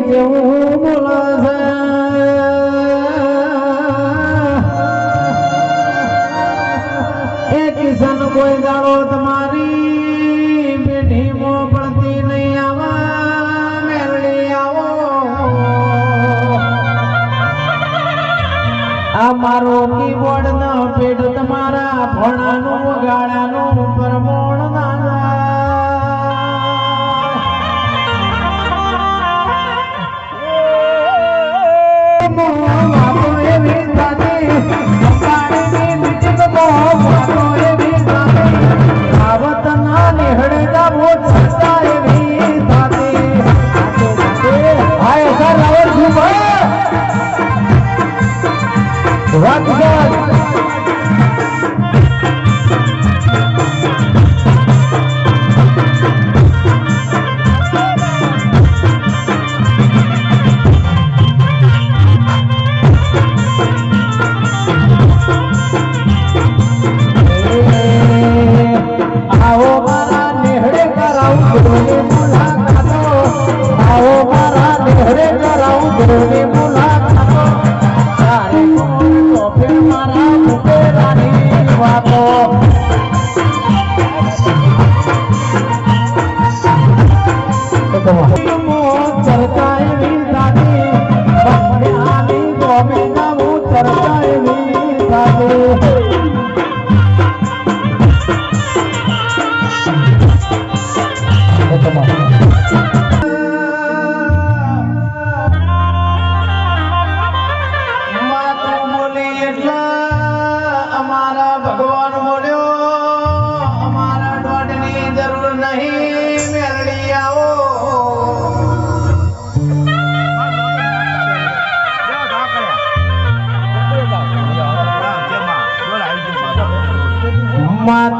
જેવું બોલે છે એ કિશન કોઈ દાડો તમારી બેઠી મો પડતી નહીં આવા મેરડી આવો આ મારો કીબોર્ડ ન પેટ તમારા ભણાનું ગાળાનું પરમોણ નાના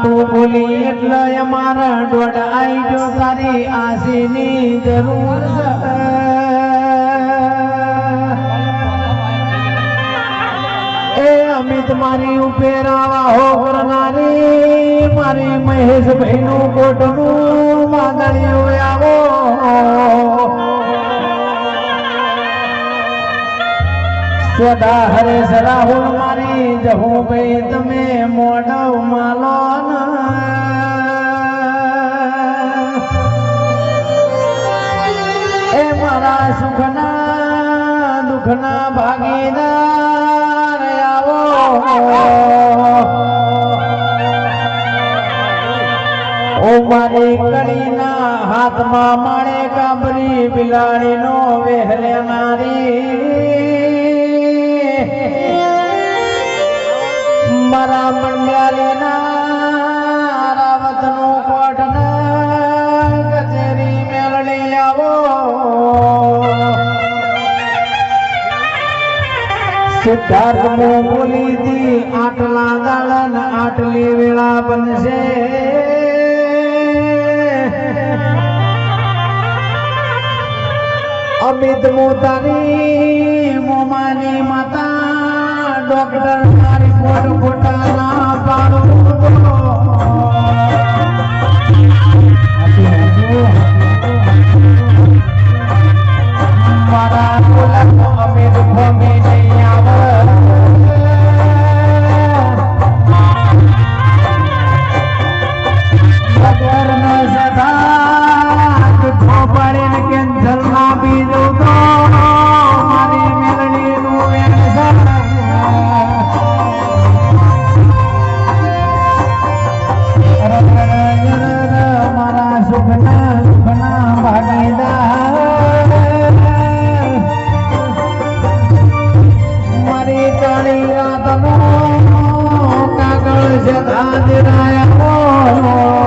તું બોલી એટલે અમારા દોઢ આઈ જો તારી આશીની જરૂર છે એ અમિત મારી ઉપર આવા હો કરનારી મારી મહેશભાઈ નું કોટનું વાદળિયું આવો સ્વદા હરેશ રાહુલ મારી જહુ ભાઈ તમે મોઢવ માલો એ મારા સુખના દુઃખના ભાગીદાર આવો ઓ મારી કડીના હાથમાં માળે કાબરી બિલાડીનો વહેલેનારી મારા મંડ્યાલીના રાવતનું કોટના કચેરી મેળડી આવો સિદ્ધાર્થ મો બોલી દી આટલા દાડન આટલી વેળા બનશે અમિત મોતાની મોમાની માતા ડોક્ટર મારી કોટ કોટાના પાડો મારા બોલકો અમિત ભમી નહીં આવે ડોક્ટર સદા ખોપડીને કેન્સર ના બીજું તો મારી મેલડીનું મારા સુખના ભાગીદાર મારી કાળી રાતનો કાગળ છે ધાજરાયા